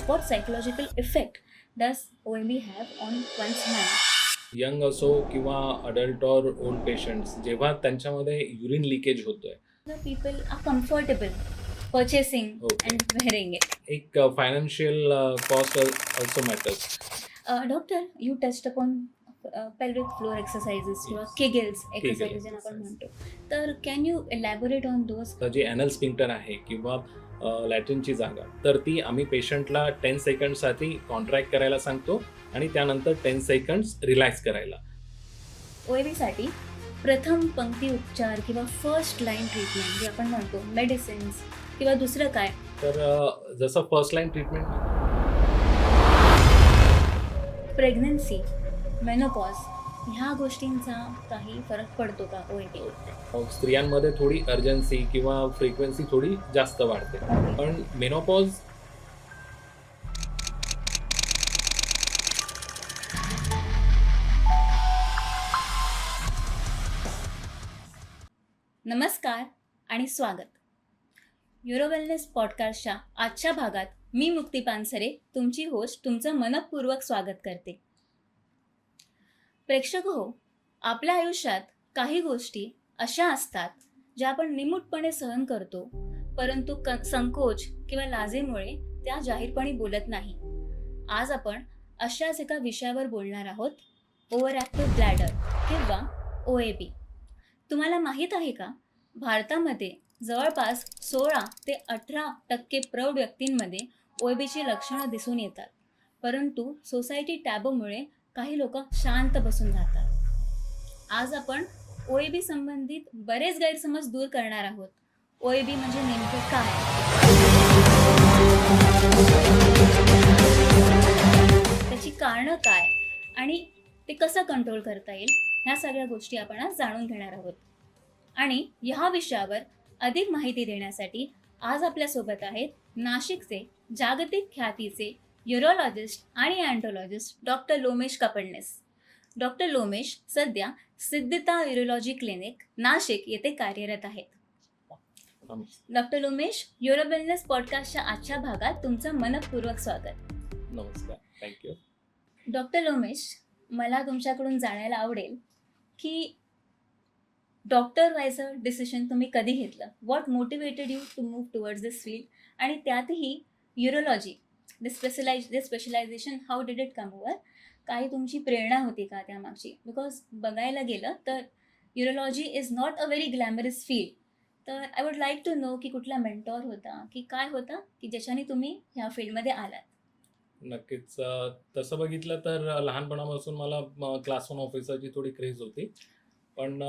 What psychological effect does OME have on one's mind? Young असो किंवा adult और old patients जेव्हा त्यांच्यामध्ये युरिन लिकेज होतोय. The people are comfortable purchasing okay. and wearing it. एक financial cost also matters. Doctor, you touched upon pelvic floor exercises किंवा Yes. Kegels Kegel exercises ज्यांना आपण exercise. म्हणतो. तर can you elaborate on those? जे anal sphincter आहे किंवा लॅट्रिनची जागा, तर ती आम्ही पेशंटला 10 सेकंडसाठी कॉन्ट्रॅक्ट करायला सांगतो आणि त्यानंतर 10 सेकंड्स रिलॅक्स करायला. OAB साठी प्रथम पंक्ती उपचार किंवा फर्स्ट लाईन ट्रीटमेंट जे आपण म्हणतो मेडिसिन्स किंवा दुसरं काय? तर जसं first line treatment pregnancy, menopause ह्या गोष्टींचा काही फरक पडतो का OAB? स्त्रियांमध्ये थोडी अर्जन्सी किंवा फ्रिक्वेन्सी थोडी जास्त वाढते, पण मेनोपॉज नमस्कार आणि स्वागत. युरो वेलनेस पॉडकास्टच्या आजच्या भागात मी मुक्ती पानसरे तुमची होस्ट तुमचं मनपूर्वक स्वागत करते. प्रेक्षक हो, आपल्या आयुष्यात काही गोष्टी अशा असतात ज्या आपण निमूटपणे सहन करतो, परंतु संकोच किंवा लाजेमुळे त्या जाहीरपणे बोलत नाही. आज आपण अशाच एका विषयावर बोलणार आहोत, ओव्हर ॲक्टिव्ह ब्लॅडर किंवा OAB. तुम्हाला माहीत आहे का, भारतामध्ये जवळपास 16 ते 18% प्रौढ व्यक्तींमध्ये OABची लक्षणं दिसून येतात, परंतु सोसायटी टॅबूमुळे काही लोक शांत बसून जातात. आज आपण OAB संबंधित बरेच गैरसमज दूर करणार आहोत. OAB म्हणजे नेमकं काय, त्याची कारणं काय आणि ते कसं कंट्रोल करता येईल, ह्या सगळ्या गोष्टी आपण आज जाणून घेणार आहोत. आणि ह्या विषयावर अधिक माहिती देण्यासाठी आज आपल्यासोबत आहेत नाशिकचे जागतिक ख्यातीचे युरोलॉजिस्ट आणि अँड्रोलॉजिस्ट डॉक्टर लोमेश कापडनेस. डॉक्टर लोमेश सध्या सिद्धिता युरोलॉजी क्लिनिक नाशिक येथे कार्यरत आहेत. डॉक्टर लोमेश, युरो वेलनेस पॉडकास्टच्या आजच्या भागात तुमचं मनपूर्वक स्वागत. नमस्कार, थँक्यू. डॉक्टर लोमेश, मला तुमच्याकडून जाणायला आवडेल की डॉक्टर व्हायचं डिसिशन तुम्ही कधी घेतलं? What motivated you to move towards this field, आणि त्यातही urology, this specialization, how did it come over? काही तुमची प्रेरणा होती का त्यामागची? बिकॉज बघायला गेलं तर urology is not a very glamorous field. तर I would like to know की कुठला मेंटॉर होता की काय होता की ज्याच्याने तुम्ही ह्या फील्डमध्ये आलात? नक्कीच. तसं बघितलं तर लहानपणापासून मला क्लास 1 ऑफिसरची थोडी क्रेज होती. पण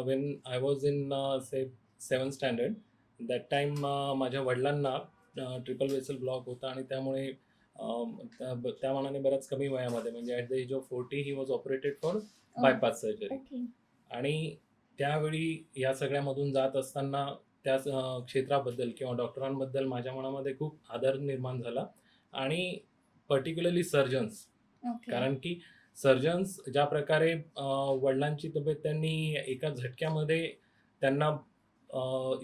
when I was in say 7th standard, that time माझ्या वडिलांना ट्रिपल वेसल ब्लॉक होता आणि त्यामुळे त्या मानाने बऱ्याच कमी वयामध्ये, म्हणजे at the age of 40 he was operated for bypass surgery. Okay. आणि त्यावेळी या सगळ्यामधून जात असताना त्या क्षेत्राबद्दल किंवा डॉक्टरांबद्दल माझ्या मनामध्ये खूप आदर निर्माण झाला. आणि पर्टिक्युलरली सर्जन्स, ओके. कारण की सर्जन्स ज्या प्रकारे वडिलांची तब्येत त्यांनी एका झटक्यामध्ये त्यांना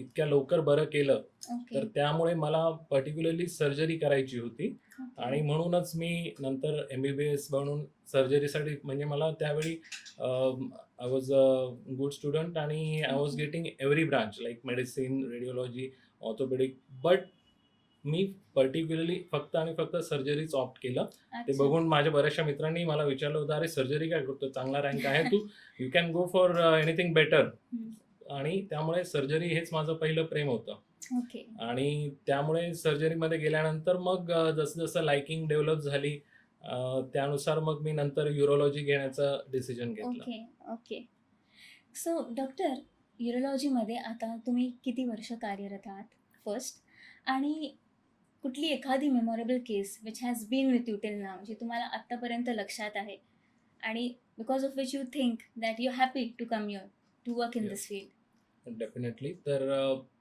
इतक्या लवकर बरं केलं, ओके. तर त्यामुळे मला पर्टिक्युलरली सर्जरी करायची होती. आणि म्हणूनच मी नंतर MBBS बनून सर्जरीसाठी, म्हणजे मला त्यावेळी I was a good student आणि I was getting every branch like medicine, radiology, orthopedic, but मी पर्टिक्युलरली फक्त आणि फक्त सर्जरीच ऑप्ट केलं. ते अच्छा. बघून माझ्या बऱ्याचशा मित्रांनी मला विचारलं होतं, "अरे सर्जरी काय करतो? चांगला रँक आहे तू, you can go for anything better." Hmm. आणि त्यामुळे सर्जरी हेच माझं पहिलं प्रेम होतं. ओके. आणि त्यामुळे सर्जरीमध्ये गेल्यानंतर मग जसं लाइकिंग डेव्हलप झाली, त्यानुसार मग मी नंतर युरोलॉजी घेण्याचा डिसिजन घेतला. ओके. ओके. सो डॉक्टर, युरोलॉजीमध्ये आता तुम्ही किती वर्ष कार्यरत आहात फर्स्ट, आणि कुठली एखादी memorable case which has been with you till now, जी तुम्हाला आत्तापर्यंत लक्षात आहे आणि because of which you think that you happy to come your to work in this field? Definitely. तर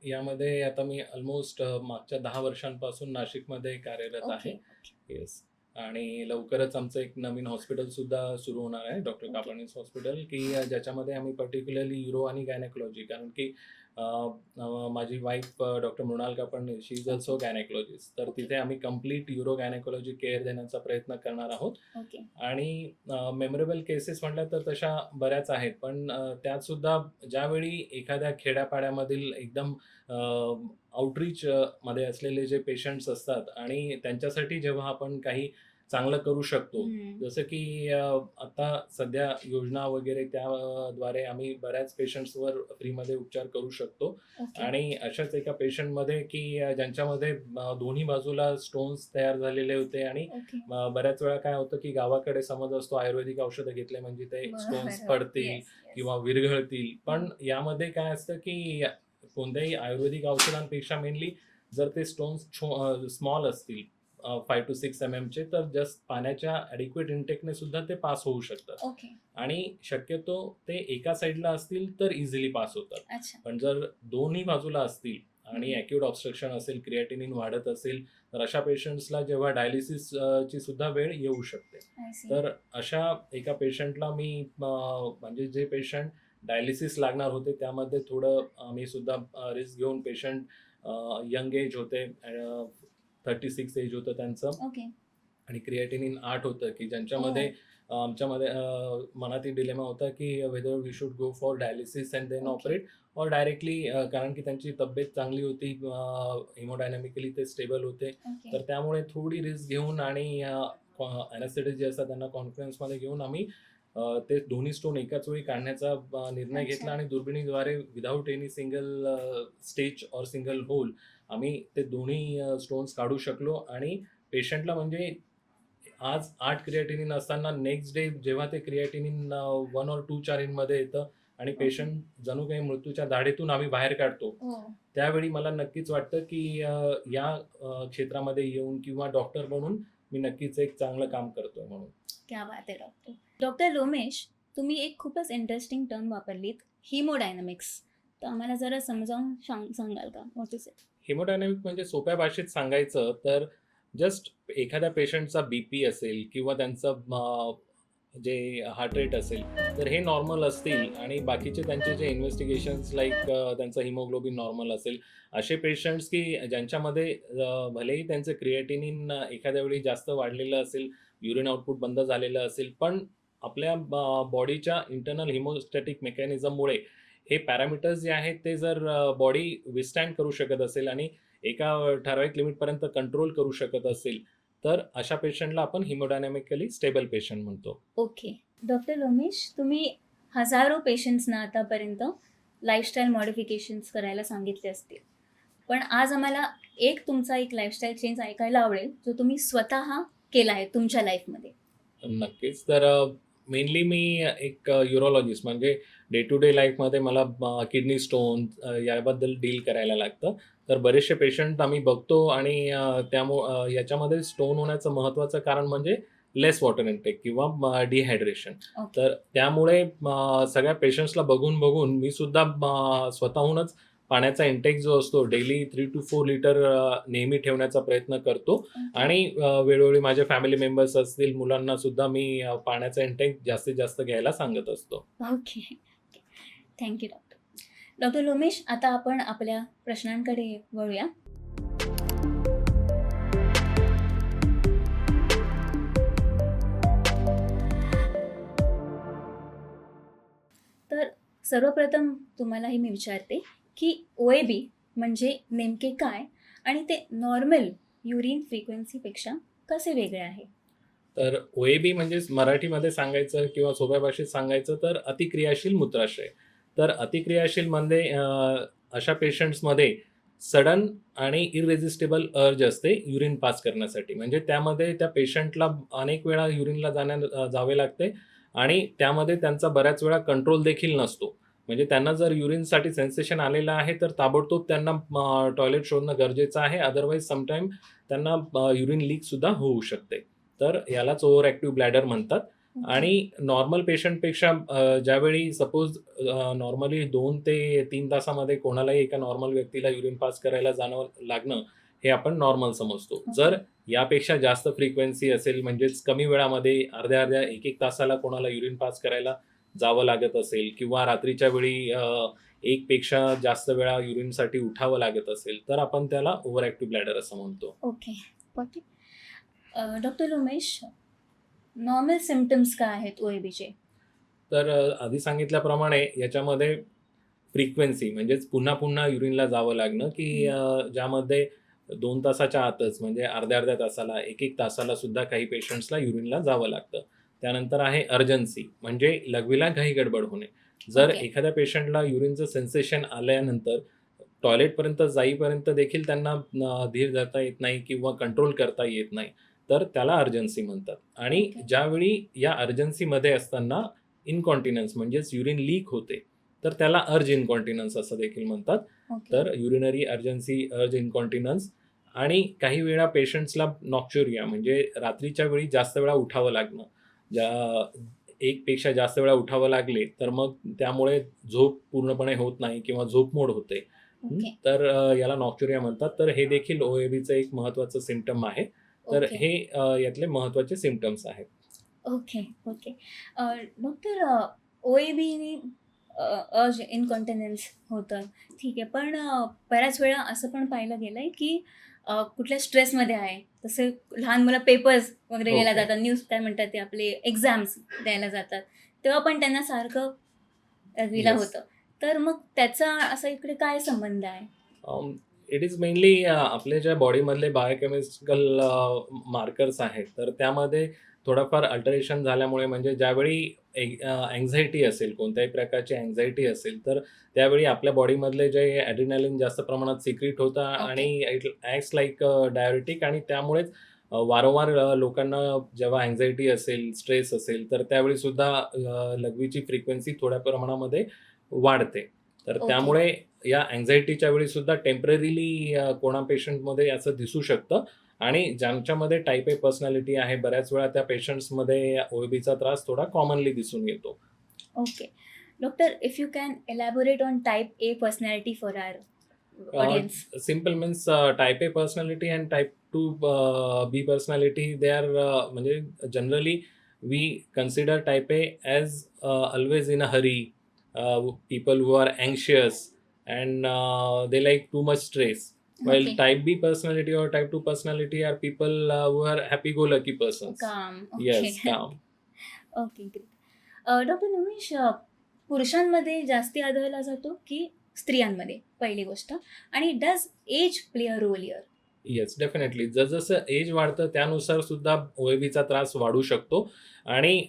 यामध्ये आता मी ऑलमोस्ट मागच्या 10 वर्षांपासून नाशिकमध्ये कार्यरत आहे. ओके. येस. आणि लवकरच आमचं एक नवीन हॉस्पिटलसुद्धा सुरू होणार आहे, डॉक्टर ओके. कापडनेस हॉस्पिटल, की ज्याच्यामध्ये आम्ही पर्टिक्युलरली युरो आणि गायनेकोलॉजी, कारण की माझी वाईफ डॉक्टर मृणाल कापड, शी इज ऑल्सो गायनेकॉलॉजिस्ट. तर ओके. तिथे आम्ही कंप्लीट युरो गायनेकॉलॉजी केअर देण्याचा प्रयत्न करणार आहोत. ओके. आणि मेमोरेबल केसेस म्हटल्या तर तशा बऱ्याच आहेत. पण त्यात सुद्धा ज्यावेळी एखाद्या खेड्यापाड्यामधील एकदम आउटरीच मध्ये असलेले जे पेशंट्स असतात आणि त्यांच्यासाठी जेव्हा आपण काही चांगलं करू शकतो, हम्म. जसं की आता सध्या योजना वगैरे त्याद्वारे आम्ही बऱ्याच पेशंट्सवर फ्रीमध्ये उपचार करू शकतो. ओके. आणि अशाच एका पेशंटमध्ये की ज्यांच्यामध्ये दोन्ही बाजूला स्टोन्स तयार झालेले होते. आणि ओके. बऱ्याच वेळा काय होतं की गावाकडे समज असतो आयुर्वेदिक औषधं घेतले म्हणजे ते स्टोन्स बरोबर. पडतील येस, येस. किंवा विरघळतील. पण यामध्ये काय असतं की कोणत्याही आयुर्वेदिक औषधांपेक्षा मेनली जर ते स्टोन्स स्मॉल असतील 5 to 6 चे, तर जस्ट पाण्याच्या ॲडिक्वेट इनटेकने सुद्धा ते पास होऊ शकतात. ओके. आणि शक्यतो ते एका साईडला असतील तर इझिली पास होतात. अच्छा. पण जर दोन्ही बाजूला असतील आणि हम्म. ॲक्यूट ऑब्स्ट्रक्शन असेल, क्रिएटिनिन वाढत असेल, तर अशा पेशंट्सला जेव्हा डायलिसिस ची सुद्धा वेळ येऊ शकते. I see. तर अशा एका पेशंटला मी म्हणजे जे पेशंट डायलिसिस लागणार होते त्यामध्ये थोडं मी सुद्धा रिस्क घेऊन पेशंट यंग एज होते, 36 एज होतं त्यांचं. ओके. आणि क्रिएटिनिन 8 होतं की ज्यांच्यामध्ये आमच्यामध्ये मनातील डिलेमा होता की whether we should go for dialysis and then okay. Operate और डायरेक्टली, कारण की त्यांची तब्येत चांगली होती, हिमोडायनॅमिकली ते स्टेबल होते. ओके. तर त्यामुळे थोडी रिस्क घेऊन आणि ॲनेस्थेटिस्ट जे असतात त्यांना कॉन्फिडन्समध्ये घेऊन आम्ही ते दोन्ही स्टोन एकाच वेळी काढण्याचा निर्णय अच्छा. घेतला. आणि दुर्बिणीद्वारे विदाऊट एनी सिंगल स्टेच और सिंगल होल आम्ही ते दोन्ही स्टोन्स काढू शकलो. आणि पेशंटला म्हणजे आज 8 क्रिएटिनिन असताना नेक्स्ट डे जेव्हा ते क्रिएटिनिन 1 or 2 मध्ये येतं आणि ओके. पेशंट जणू काही मृत्यूच्या दाढेतून आम्ही बाहेर काढतो, हो. त्यावेळी मला नक्कीच वाटतं की या क्षेत्रामध्ये येऊन किंवा डॉक्टर बनून मी नक्कीच एक चांगलं काम करतोय म्हणून. क्या बात आहे डॉक्टर. डॉक्टर लोमेश, तुम्ही एक खूपच इंटरेस्टिंग टर्म वापरलीत, हिमोडायनॅमिक्स. तर आम्हाला जरा समजावून सांगाल का? What is it? हिमोडायनॅमिक म्हणजे सोप्या भाषेत सांगायचं तर जस्ट एखाद्या पेशंटचा बीपी असेल किंवा त्यांचं जे हार्ट रेट असेल तर हे नॉर्मल असतील आणि बाकीचे त्यांचे जे इन्व्हेस्टिगेशन्स लाईक त्यांचं हिमोग्लोबिन नॉर्मल असेल, असे पेशंट्स की ज्यांच्यामध्ये भलेही त्यांचं क्रिएटिनिन एखाद्या वेळी जास्त वाढलेलं असेल, युरिन आउटपुट बंद झालेलं असेल, पण आपल्या बॉडीच्या इंटरनल हिमोस्टॅटिक मेकॅनिझममुळे हे पॅरामीटर्स जे आहेत ते जर बॉडी विस्टँड करू शकत असेल आणि एका ठराविक लिमिटपर्यंत कंट्रोल करू शकत असेल, तर अशा पेशंटला आपण हिमोडायनॅमिकली स्टेबल पेशंट म्हणतो. ओके. डॉक्टर लोमेश, तुम्ही हजारो पेशंट्सना आतापर्यंत लाईफस्टाईल मॉडिफिकेशन्स करायला सांगितले असतील. पण आज आम्हाला तुमचा एक लाईफस्टाईल चेंज ऐकायला आवडेल, जो तुम्ही स्वतः केला आहे तुमच्या लाईफमध्ये. नक्कीच. तर मेनली मी एक युरोलॉजिस्ट म्हणजे डे टू डे लाईफमध्ये मला किडनी स्टोन याबद्दल डील करायला लागतं. तर बरेचसे पेशंट आम्ही बघतो आणि याच्यामध्ये स्टोन होण्याचं महत्त्वाचं कारण म्हणजे लेस वॉटर इनटेक किंवा डिहायड्रेशन. ओके. तर त्यामुळे सगळ्या पेशंट्सला बघून मी सुद्धा स्वतःहूनच पाण्याचा इंटेक जो असतो डेली 3 to 4 लिटर नेहमी ठेवण्याचा प्रयत्न करतो. आणि वेळोवेळी माझे फॅमिली मेंबर्स असतील, मुलांना सुद्धा मी पाण्याचा इंटेक जास्तीत जास्त घ्यायला सांगत असतो. Okay. Thank you doctor. Doctor Lomesh, आता आपण आपल्या प्रश्नांकडे वळूया. तर सर्वप्रथम तुम्हालाही मी विचारते की OAB म्हणजे नेमके काय आणि ते नॉर्मल युरिन फ्रिक्वेन्सीपेक्षा कसे वेगळे आहे? तर OAB म्हणजे मराठीमध्ये सांगायचं किंवा सोप्या भाषेत सांगायचं तर अतिक्रियाशील मूत्राशय. तर अतिक्रियाशीलमध्ये अशा पेशंट्समध्ये सडन आणि इररेझिस्टेबल अर्ज असते युरिन पास करण्यासाठी. म्हणजे त्यामध्ये त्या पेशंटला अनेक वेळा युरिनला जावे लागते आणि त्यामध्ये त्यांचा बऱ्याच वेळा कंट्रोल देखील नसतो. म्हणजे त्यांना जर युरिनसाठी सेन्सेशन आलेलं आहे तर ताबडतोब त्यांना टॉयलेट शोधणं गरजेचं आहे. अदरवाईज समटाईम त्यांना युरिन लीकसुद्धा होऊ शकते. तर यालाच ओव्हर ॲक्टिव्ह ब्लॅडर म्हणतात. आणि नॉर्मल पेशंटपेक्षा ज्यावेळी सपोज नॉर्मली 2 ते 3 तासामध्ये कोणालाही एका नॉर्मल व्यक्तीला युरिन पास करायला लागणं हे आपण नॉर्मल समजतो. जर यापेक्षा जास्त फ्रिक्वेन्सी असेल म्हणजेच कमी वेळामध्ये अर्ध्या 1-1 तासाला कोणाला युरिन पास करायला जावं लागत असेल किंवा रात्रीच्या वेळी एकपेक्षा जास्त वेळा युरिनसाठी उठावं लागत असेल तर आपण त्याला ओव्हर ॲक्टिव्ह ब्लॅडर असं म्हणतो. Okay. Okay. Doctor Umesh, normal symptoms काय आहेत OABचे? तर आधी सांगितल्याप्रमाणे याच्यामध्ये फ्रिक्वेन्सी म्हणजेच पुन्हा पुन्हा युरिनला जावं लागणं, की ज्यामध्ये 2 तासाच्या आतच म्हणजे अर्ध्या-अर्ध्या तासाला, 1-1 तासाला सुद्धा काही पेशंट्सला युरिनला जावं लागतं. त्यानंतर आहे अर्जन्सी म्हणजे लघवीला घाई-गडबड होणे. जर ओके. एखाद्या पेशंटला युरिनचं सेन्सेशन आल्यानंतर टॉयलेटपर्यंत जाईपर्यंत देखील त्यांना धीर धरता येत नाही किंवा कंट्रोल करता येत नाही, तर त्याला अर्जन्सी म्हणतात. आणि ओके. ज्यावेळी या अर्जन्सीमध्ये असताना इन्कॉन्टिनन्स म्हणजेच युरिन लीक होते, तर त्याला अर्ज इन्कॉन्टिनन्स असं देखील म्हणतात. ओके. तर युरिनरी अर्जन्सी, अर्ज इन्कॉन्टिनन्स आणि काही वेळा पेशंट्सला नॉक्च्युरिया म्हणजे रात्रीच्या वेळी जास्त वेळा उठावं लागणं. ज्या एकपेक्षा जास्त वेळा उठावं लागले, तर मग त्यामुळे झोप पूर्णपणे होत नाही किंवा झोपमोड होते. ओके. तर याला नॉक्च्युरिया म्हणतात. तर हे देखील OABचं एक महत्त्वाचं सिम्प्टम आहे. तर ओके. हे यातले महत्त्वाचे सिम्प्टम्स आहेत. ओके. ओके. डॉक्टर, OABने अर्ज इन्कॉन्टिनन्स होतं. ठीक आहे. पण बऱ्याच वेळा असं पण पाहिलं गेलंय, की कुठल्या स्ट्रेसमध्ये आहे. तसे लहान मुलं पेपर्स वगैरे द्यायला ओके. जातात. न्यूज काय म्हणतात ते आपले एक्झाम्स द्यायला जातात. तेव्हा पण त्यांना सारखं लघवीला येस. होतं. तर मग त्याचा असा इकडे काय संबंध आहे? इट इज मेनली आपले ज्या बॉडीमधले बायोकेमिकल मार्कर्स आहेत, तर त्यामध्ये थोडंफार अल्टरेशन झाल्यामुळे म्हणजे ज्यावेळी अँक्झायटी असेल, कोणत्याही प्रकारची अँक्झायटी असेल, तर त्यावेळी आपल्या बॉडीमधले जे ॲड्रिनालिन जास्त प्रमाणात सिक्रीट होतं ओके. आणि इट ॲक्ट्स लाईक डायरेटिक आणि त्यामुळेच वारंवार लोकांना जेव्हा अँक्झायटी असेल, स्ट्रेस असेल, तर त्यावेळी सुद्धा लघवीची फ्रिक्वेन्सी थोड्या प्रमाणामध्ये वाढते. तर ओके. त्यामुळे या अँक्झायटीच्या वेळी सुद्धा टेम्पररीली कोणा पेशंटमध्ये असं दिसू शकतं आणि ज्यांच्यामध्ये टाइप ए पर्सनॅलिटी आहे, बऱ्याच वेळा त्या पेशंट्समध्ये OABचा त्रास थोडा कॉमनली दिसून येतो. Okay. Doctor, if you can elaborate on type A personality for our audience. Simple means type A personality and type 2 B personality they are म्हणजे generally we consider type A as always in a hurry, people who are anxious and they like too much stress. While okay. type B personality or type 2 personality are people who are happy-go-lucky persons. Calm. Okay. Yes, calm. Okay. Great. Doctor Umesh, पुरुषांमध्ये जास्ती आढळला जातो की स्त्रियांमध्ये? पहिली गोष्ट. आणि does age play a role here? Yes, definitely. जसं एज वाढतं त्यानुसार सुद्धा OABचा त्रास वाढू शकतो आणि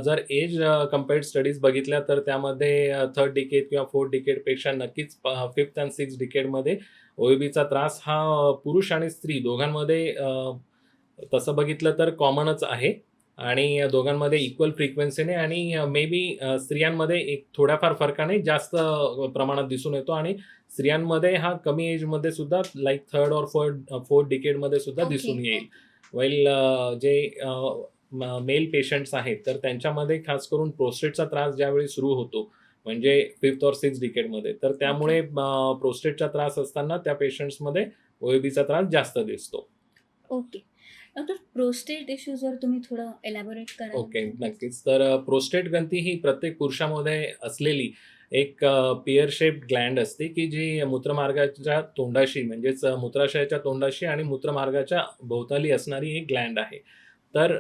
जर एज कंपेअर्ड स्टडीज बघितल्या तर त्यामध्ये 3rd डिकेड किंवा 4th डिकेडपेक्षा नक्कीच 5th आणि 6th डिकेडमध्ये OABचा त्रास हा पुरुष आणि स्त्री दोघांमध्ये तसं बघितलं तर कॉमनच आहे आणि दोघांमध्ये इक्वल फ्रिक्वेन्सीने आणि मे बी स्त्रियांमध्ये एक थोड्याफार फरकाने जास्त प्रमाणात दिसून येतो आणि स्त्रियांमध्ये हा कमी एजमध्ये सुद्धा लाईक 3rd और 4th डिकेडमध्ये सुद्धा ओके. दिसून येईल. वेल जे मेल पेशंट्स आहेत तर त्यांच्यामध्ये खास करून प्रोस्टेटचा त्रास ज्यावेळी सुरू होतो म्हणजे 5th और 6th डिकेडमध्ये, तर त्यामुळे प्रोस्टेटचा त्रास असताना त्या पेशंट्समध्ये OABचा त्रास जास्त दिसतो. ओके. डॉक्टर, प्रोस्टेट इश्यूजवर तुम्ही थोडं एलॅबोरेट कराल? ओके, नक्कीच. तर प्रोस्टेट ग्रंथी ही प्रत्येक पुरुषामध्ये असलेली एक पियर शेप्ड ग्लँड असते, की जी मूत्रमार्गाच्या तोंडाशी म्हणजेच मूत्राशयाच्या तोंडाशी आणि मूत्रमार्गाच्या भोवताली असणारी एक ग्लँड आहे. तर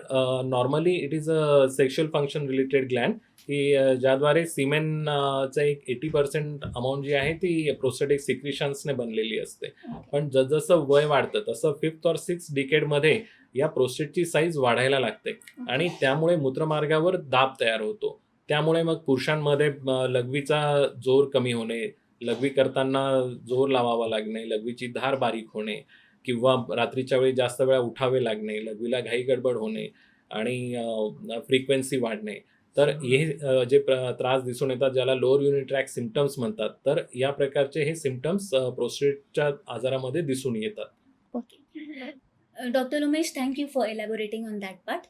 normally it is a sexual function related Gland, की ज्याद्वारे सिमेनचं एक 80% अमाउंट जी आहे ती प्रोस्टॅटिक सिक्रिशन्सने बनलेली असते. ओके. पण जसं वय वाढतं तसं 5th और 6th डिकेडमध्ये या प्रोस्टेटची साईज वाढायला लागते आणि त्यामुळे मूत्रमार्गावर दाब तयार होतो. त्यामुळे मग पुरुषांमध्ये लघवीचा जोर कमी होणे, लघवी करताना जोर लावावा लागणे, लघवीची धार बारीक होणे किंवा रात्रीच्या वेळी जास्त वेळा उठावे लागणे, लघवीला घाई-गडबड होणे आणि फ्रिक्वेन्सी वाढणे. तर हे जे त्रास दिसून येतात ज्याला लोअर युरिनरी ट्रॅक्ट सिम्प्टम्स म्हणतात, तर या प्रकारचे हे सिम्प्टम्स प्रोस्टेटच्या आजारामध्ये दिसून येतात. Okay. Doctor Umesh, thank you for elaborating on that part.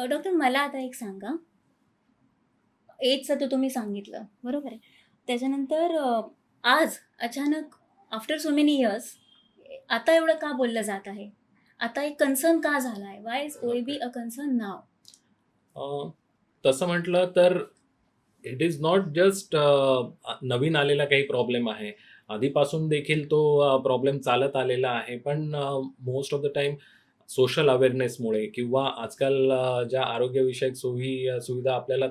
Doctor, मला आता एक सांगा. एजचं तर तुम्ही सांगितलं, बरोबर आहे. त्याच्यानंतर आज अचानक आफ्टर सो मेनी इयर्स आता एवढं का बोललं जात आहे? आता एक कन्सर्न का झाला आहे? Why is OAB a concern now? तसं म्हटलं तर इट इज नॉट जस्ट नवीन आलेला काही प्रॉब्लेम आहे. आधीपासून देखील तो प्रॉब्लेम चालत आलेला आहे. पण most of the time social अवेअरनेसमुळे किंवा आजकाल ज्या आरोग्यविषयक सुविधा आपल्याला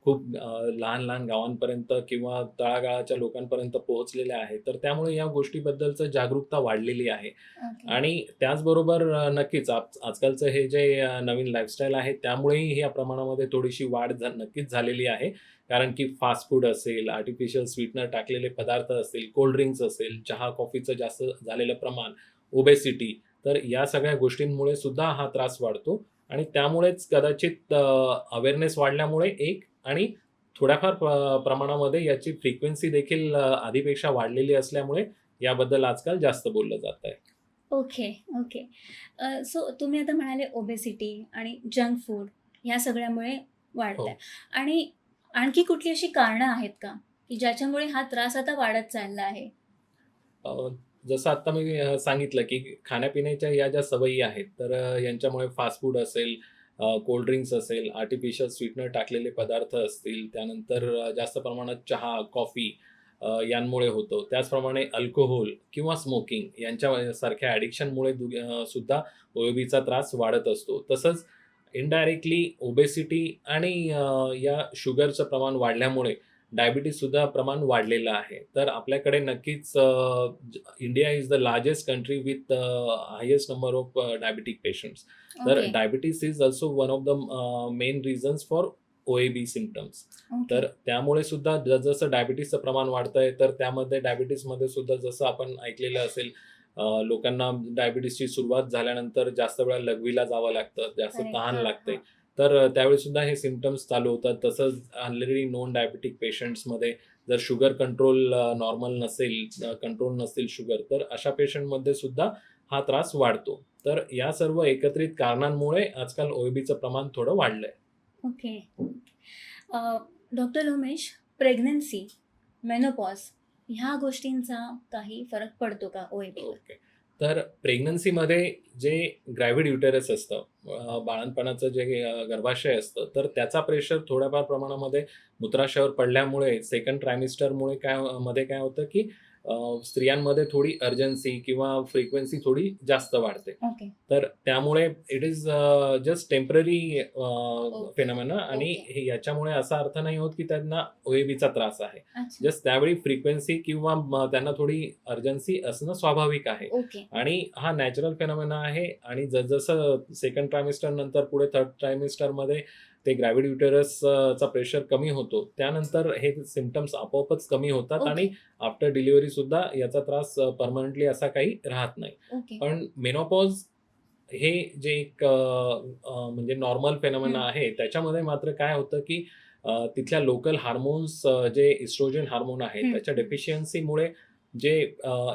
खूप लहान-लहान गावांपर्यंत किंवा तळागाळाच्या लोकांपर्यंत पोहोचलेल्या आहेत. तर त्यामुळे या गोष्टीबद्दलचं जागरूकता वाढलेली आहे. ओके. आणि त्याचबरोबर नक्कीच आजकालचं हे जे नवीन लाईफस्टाईल आहे त्यामुळेही या प्रमाणामध्ये थोडीशी वाढ नक्कीच झालेली आहे. कारण की फास्ट फूड असेल, आर्टिफिशियल स्वीटनर टाकलेले पदार्थ असतील, कोल्ड ड्रिंक्स असेल, चहा, कॉफीचं जास्त झालेलं प्रमाण, ओबेसिटी, तर या सगळ्या गोष्टींमुळे सुद्धा हा त्रास वाढतो आणि त्यामुळेच कदाचित अवेअरनेस वाढल्यामुळे एक आणि थोड्याफार प्रमाणामध्ये याची फ्रिक्वेन्सी देखील आधीपेक्षा वाढलेली असल्यामुळे याबद्दल आजकाल जास्त बोललं जात आहे. Okay, okay. सो तुम्ही आता म्हणाले ओबेसिटी आणि जंक फूड ह्या सगळ्यामुळे वाढतंय हो. आणि आणखी कुठली अशी कारणं आहेत का, की ज्याच्यामुळे हा त्रास आता वाढत चालला आहे? अ, जसं आत्ता मी सांगितलं, की खाण्यापिण्याच्या या ज्या सवयी आहेत, तर यांच्यामुळे फास्ट फूड असेल, कोल्ड ड्रिंक्स असेल, आर्टिफिशियल स्वीटनर टाकलेले पदार्थ असतील, त्यानंतर जास्त प्रमाणात चहा, कॉफी यांमुळे होतो. त्याचप्रमाणे अल्कोहोल किंवा स्मोकिंग सारख्या ॲडिक्शनमुळे सुद्धा OABचा त्रास वाढत असतो. तसंच इनडायरेक्टली ओबेसिटी आणि या शुगरचं प्रमाण वाढल्यामुळे डायबिटीजसुद्धा प्रमाण वाढलेलं आहे. तर आपल्याकडे नक्कीच India is the largest country with highest number of diabetic patients. तर okay, diabetes is also one of the main reasons for OAB symptoms. Okay. तर त्यामुळे सुद्धा जसं डायबिटीजचं प्रमाण वाढतंय, तर त्यामध्ये डायबिटीजमध्ये सुद्धा जसं आपण ऐकलेलं असेल, लोकांना डायबिटीजची सुरुवात झाल्यानंतर जास्त वेळा लघवीला जावं लागतं, जास्त करेक्ट. तहान हां, लागते. हां. तर त्यावेळी सुद्धा हे सिम्प्टम्स चालू होतात. तसंच ऑलरेडी नोन डायबिटिक पेशंट्समध्ये जर शुगर कंट्रोल नॉर्मल नसेल, कंट्रोल नसतील शुगर, तर अशा पेशंटमध्ये सुद्धा हा त्रास वाढतो. तर या सर्व एकत्रित कारणांमुळे आजकाल OABचं प्रमाण थोडं वाढलंय. ओके. अ, डॉक्टर उमेश, प्रेग्नन्सी, मेनोपॉज ह्या गोष्टींचा काही फरक पडतो का OABवर? ओके. तर प्रेग्नन्सीमध्ये जे ग्रॅव्हिड युटेरस असतं, बाळंतपणाचं जे गर्भाशय असतं, तर त्याचा प्रेशर थोड्याफार प्रमाणामध्ये मूत्राशयावर पडल्यामुळे सेकंड ट्रायमिस्टरमुळे मध्ये काय होतं, की स्त्रियांमध्ये थोडी अर्जन्सी किंवा फ्रिक्वेन्सी थोडी जास्त वाढते. ओके, तर त्यामुळे it is just temporary okay, phenomena आणि ओके. याच्यामुळे असा अर्थ नाही होत, की त्यांना OABचा त्रास आहे. अच्छा. जस्ट त्यावेळी फ्रिक्वेन्सी किंवा त्यांना थोडी अर्जन्सी असणं स्वाभाविक आहे. ओके, आणि हा नॅचरल फेनॉमेना आहे आणि जसं सेकंड ट्रायमिस्टर नंतर पुढे थर्ड ट्रायमिस्टरमध्ये ते ग्रॅव्हिड युटेरस चा प्रेशर कमी होतो. त्यानंतर हे सिम्प्टम्स आपोआपच कमी होतात आणि ओके, आफ्टर डिलिव्हरी सुद्धा याचा त्रास पर्मनंटली असा काही राहत नाही. ओके. पण मेनोपॉज हे जे एक म्हणजे नॉर्मल फेनॉमेना हं, आहे, त्याच्यामध्ये मात्र काय होतं, की तिथल्या लोकल हार्मोन्स जे इस्ट्रोजन हार्मोन आहे, हं, त्याच्या हं. डेफिशियन्सीमुळे जे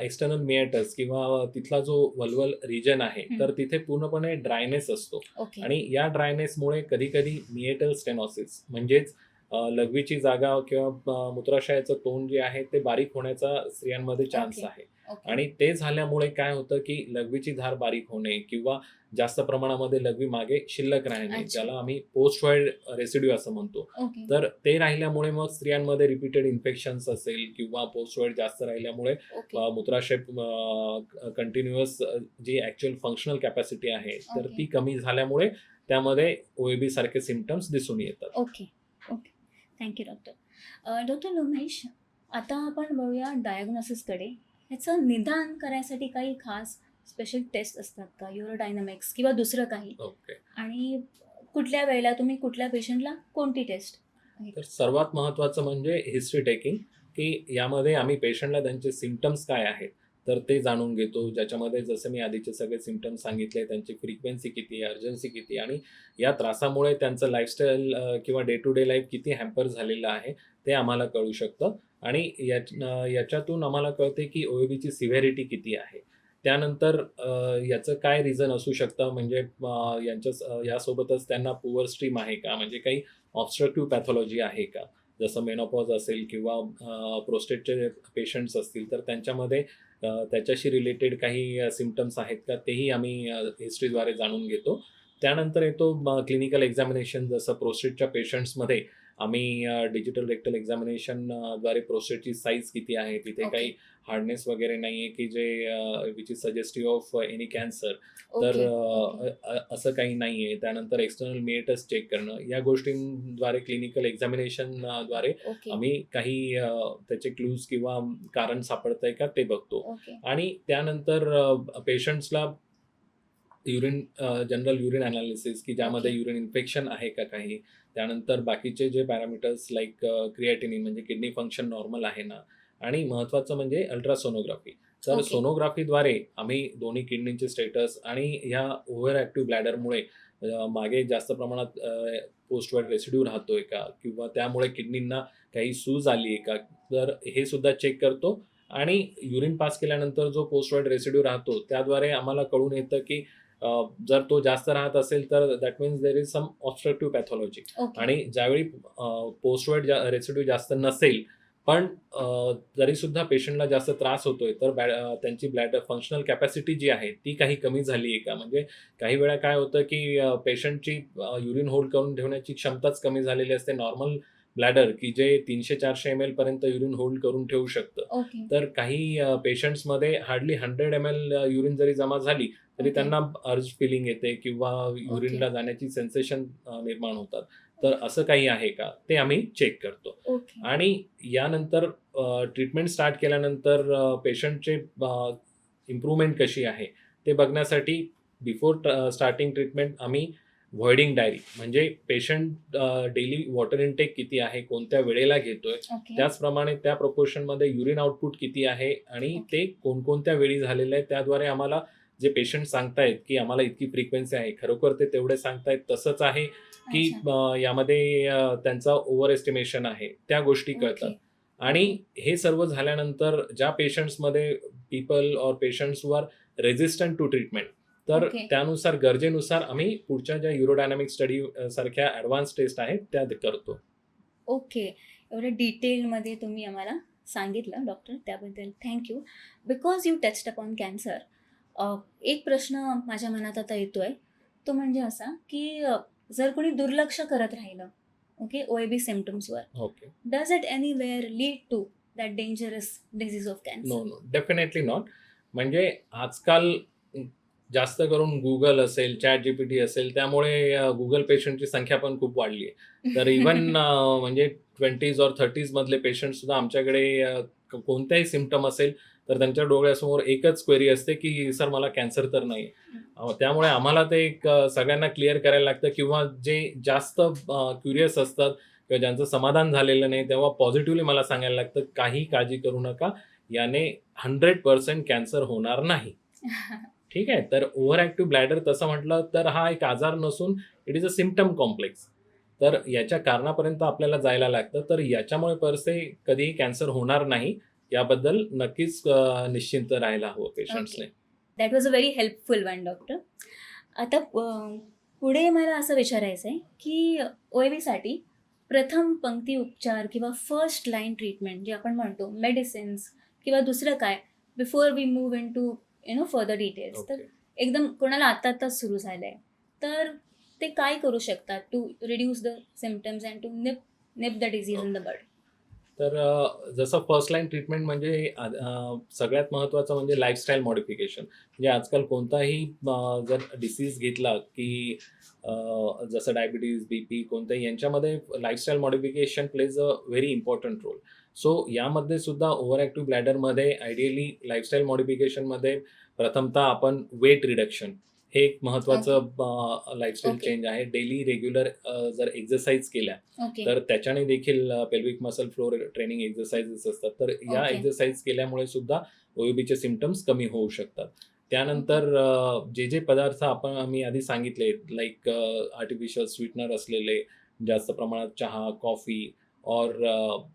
एक्सटर्नल मिएटस किंवा तिथला जो वल्वल रिजन आहे, हं. तर तिथे पूर्णपणे ड्रायनेस असतो. ओके, आणि या ड्रायनेसमुळे कधी-कधी मिएटल स्टेनॉसिस म्हणजेच लघवीची जागा किंवा मूत्राशयाचं तोंड जे आहे ते बारीक होण्याचा स्त्रियांमध्ये चान्स ओके, आहे. ओके. आणि ते झाल्यामुळे काय होतं, की लघवीची धार बारीक होणे किंवा जास्त प्रमाणामध्ये लघवी मागे शिल्लक राहणे, अच्छा. ज्याला आम्ही पोस्ट व्हाईल रेसिड्यू असं म्हणतो. ओके, तर ते राहिल्यामुळे मग स्त्रियांमध्ये रिपीटेड इन्फेक्शन्स असेल किंवा पोस्ट व्हाईल जास्त राहिल्यामुळे ओके, मूत्राशय कंटिन्युअस जी ॲक्चुअल फंक्शनल कॅपॅसिटी आहे, तर ओके. ती कमी झाल्यामुळे त्यामध्ये OAB सारखे सिम्प्टम्स दिसून येतात. Okay, okay. Thank you doctor. Doctor Umesh, आता आपण वळूया डायग्नोसिसकडे. ह्याचं निदान करायसाठी काही खास स्पेशल टेस्ट असतात का? युरोडायनॅमिक्स किंवा दुसरं काही? ओके. आणि कुठल्या वेळेला तुम्ही कुठल्या पेशंटला कोणती टेस्ट? तर सर्वात महत्त्वाचं म्हणजे हिस्ट्री टेकिंग, की यामध्ये आम्ही पेशंटला त्यांचे सिम्प्टम्स काय आहेत, तर ते जाणून घेतो. ज्याच्यामध्ये जसं मी आधीचे सगळे सिम्प्टम्स सांगितले, त्यांची फ्रिक्वेन्सी किती आहे, अर्जन्सी किती आणि या त्रासामुळे त्यांचं लाईफस्टाईल किंवा डे टू डे लाईफ किती हॅम्पर झालेलं आहे, ते आम्हाला कळू शकतं. आणि याच्यातून आम्हाला कळते, की OABची सिव्हिरिटी किती आहे. त्यानंतर याचं काय रिझन असू शकतं, म्हणजे यासोबतच त्यांना पुअर स्ट्रीम आहे का, म्हणजे काही ऑब्स्ट्रक्टिव्ह पॅथॉलॉजी आहे का? जसं मेनोपॉज असेल किंवा प्रोस्टेटचे पेशंट्स असतील, तर त्यांच्यामध्ये त्याच्याशी रिलेटेड काही सिम्प्टम्स आहेत का, तेही आम्ही हिस्ट्रीद्वारे जाणून घेतो. त्यानंतर येतो क्लिनिकल एक्झामिनेशन. जसं प्रोस्टेटच्या पेशंट्समध्ये आम्ही डिजिटल रेक्टल एक्झामिनेशन द्वारे प्रोस्टेटची साईज किती आहे, तिथे ओके. काही हार्डनेस वगैरे नाही आहे की जे which is suggestive of any cancer. तर ओके. असं काही नाही आहे. त्यानंतर एक्सटर्नल मेरिटस चेक करणं, या गोष्टींद्वारे क्लिनिकल एक्झामिनेशनद्वारे ओके. आम्ही काही त्याचे क्लूज किंवा कारण सापडतंय का ते बघतो. ओके. आणि त्यानंतर पेशंट्सला जनरल युरिन अनालिसिस की ज्यामध्ये ओके. युरिन इन्फेक्शन आहे का काही. त्यानंतर बाकीचे जे पॅरामीटर्स लाईक क्रिएटिनिन म्हणजे किडनी फंक्शन नॉर्मल आहे ना, आणि महत्त्वाचं म्हणजे अल्ट्रासोनोग्राफी. तर ओके. सोनोग्राफीद्वारे आम्ही दोन्ही किडनीचे स्टेटस आणि ह्या ओव्हर ॲक्टिव्ह ब्लॅडरमुळे मागे जास्त प्रमाणात पोस्ट वाईट रेसिड्यू राहतोय का, किंवा त्यामुळे किडनींना काही सूज आली आहे का, तर हे सुद्धा चेक करतो. आणि युरिन पास केल्यानंतर जो पोस्ट वाईट रेसिड्यू राहतो त्याद्वारे आम्हाला कळून येतं की जर तो जास्त राहत असेल तर that means there is some obstructive pathology. Okay. आणि ज्यावेळी पोस्ट वाईट रेसिड्यू जास्त नसेल पण तरी सुद्धा पेशंटला जास्त त्रास होतोय, तर त्यांची ब्लॅडर फंक्शनल कॅपॅसिटी जी आहे ती काही कमी झाली आहे का. म्हणजे काही वेळा काय होतं की पेशंटची युरिन होल्ड करून ठेवण्याची क्षमताच कमी झालेली असते. नॉर्मल ब्लॅडर की जे 300-400 ml पर्यंत युरिन होल्ड करून ठेवू शकतं. ओके. तर काही पेशंट्समध्ये हार्डली 100 ml युरिन जरी जमा झाली तरी ओके. त्यांना अर्ज फिलिंग येते किंवा युरिनला ओके. जाण्याची सेन्सेशन निर्माण होतात. तर असं काही आहे का ते आम्ही चेक करतो. ओके. आणि यानंतर ट्रीटमेंट स्टार्ट केल्यानंतर पेशंटचे इम्प्रूव्हमेंट कशी आहे ते बघण्यासाठी बिफोर स्टार्टिंग ट्रीटमेंट आम्ही व्हॉइडिंग डायरी म्हणजे पेशंट डेली वॉटर इनटेक किती आहे, कोणत्या वेळेला घेतोय, ओके. त्याचप्रमाणे त्या प्रपोर्शनमध्ये युरिन आउटपुट किती आहे आणि ओके. ते कोणकोणत्या वेळी झालेलं आहे. त्याद्वारे आम्हाला जे पेशंट सांगतायत की आम्हाला इतकी फ्रिक्वेन्सी आहे, खरोखर ते तेवढे सांगतायत तसंच आहे की अच्छा. यामध्ये त्यांचा ओव्हर एस्टिमेशन आहे, त्या गोष्टी कळतात. ओके. आणि ओके. हे सर्व झाल्यानंतर ज्या पेशंट्समध्ये पीपल ऑर पेशंट्स वर रेझिस्टंट टू ट्रीटमेंट, तर ओके. त्यानुसार गरजेनुसार आम्ही पुढच्या ज्या युरोडायनामिक स्टडी सारख्या ॲडव्हान्स टेस्ट आहेत त्या करतो. ओके. एवढ्या डिटेलमध्ये तुम्ही आम्हाला सांगितलं डॉक्टर, त्याबद्दल thank you. Because you touched upon cancer, एक प्रश्न माझ्या मनात आता येतोय, तो म्हणजे असा की जर कोणी दुर्लक्ष करत राहिलं ओके OAB सिम्पटम्सवर, okay. Does it anywhere lead to that dangerous disease of cancer? No, definitely not. म्हणजे आजकाल जास्त करून Google असेल, ChatGPT असेल, त्यामुळे Google पेशंटची संख्या पण खूप वाढली आहे. तर इव्हन म्हणजे 20s और 30s मधले पेशंटसुद्धा आमच्याकडे कोणताही सिम्प्टम असेल तर त्यांच्या डोळ्यासमोर एकच क्वेरी असते की सर मला कॅन्सर तर नाही. त्यामुळे आम्हाला ते एक सगळ्यांना क्लिअर करायला लागतं, किंवा जे जास्त क्युरियस असतात किंवा ज्यांचं समाधान झालेलं नाही तेव्हा पॉझिटिव्हली मला सांगायला लागतं, काही काळजी करू नका, याने 100% कॅन्सर होणार नाही. ठीक आहे. तर ओव्हर ॲक्टिव्ह ब्लॅडर तसं म्हटलं तर हा एक आजार नसून it is a symptom complex. तर याच्या कारणापर्यंत आपल्याला जायला लागतं. तर याच्यामुळे परसे कधीही कॅन्सर होणार नाही याबद्दल नक्कीच निश्चिंत राहायला हवं पेशंट्सने. That was a very helpful one doctor. आता पुढे मला असं विचारायचं आहे की OABसाठी प्रथम पंक्ती उपचार किंवा फर्स्ट लाईन ट्रीटमेंट जे आपण म्हणतो, मेडिसिन्स किंवा दुसरं काय, before we move into further details, तर ओके. एकदम कोणाला आत्ताच सुरू झालं आहे तर ते काय करू शकतात to reduce the symptoms and to nip the disease in the bud? तर जसं फर्स्ट लाईन ट्रीटमेंट म्हणजे सगळ्यात महत्त्वाचं म्हणजे लाईफस्टाईल मॉडिफिकेशन. म्हणजे आजकाल कोणताही जर डिसीज घेतला की जसं डायबिटीज, BP कोणत्याही, यांच्यामध्ये lifestyle modification plays a very important role. So यामध्ये सुद्धा ओव्हर ॲक्टिव्ह ब्लॅडरमध्ये आयडियली लाईफस्टाईल मॉडिफिकेशनमध्ये प्रथमतः आपण वेट रिडक्शन हे एक महत्त्वाचं लाईफस्टाईल ओके. चेंज आहे. डेली रेग्युलर जर एक्सरसाइज केल्या ओके. तर त्याच्याने देखील pelvic muscle floor training exercises असतात. तर या ओके. एक्सरसाइज केल्यामुळे सुद्धा OABचे सिम्पटम्स कमी होऊ शकतात. त्यानंतर जे पदार्थ आम्ही आधी सांगितले लाईक आर्टिफिशियल स्वीटनर असलेले, जास्त प्रमाणात चहा, कॉफी और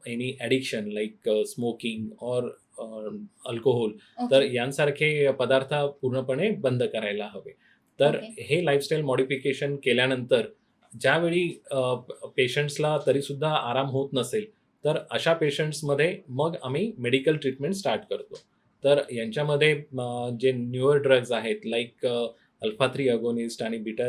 एनी ॲडिक्शन लाईक स्मोकिंग और अल्कोहोल, तर ओके. यांसारखे पदार्थ पूर्णपणे बंद करायला हवे. तर ओके. हे लाईफस्टाईल मॉडिफिकेशन केल्यानंतर ज्यावेळी पेशंट्सला तरीसुद्धा आराम होत नसेल तर अशा पेशंट्समध्ये मग आम्ही मेडिकल ट्रीटमेंट स्टार्ट करतो. तर यांच्यामध्ये जे न्यूअर ड्रग्ज आहेत लाईक अल्फा 3 अगोनिस्ट आणि बीटा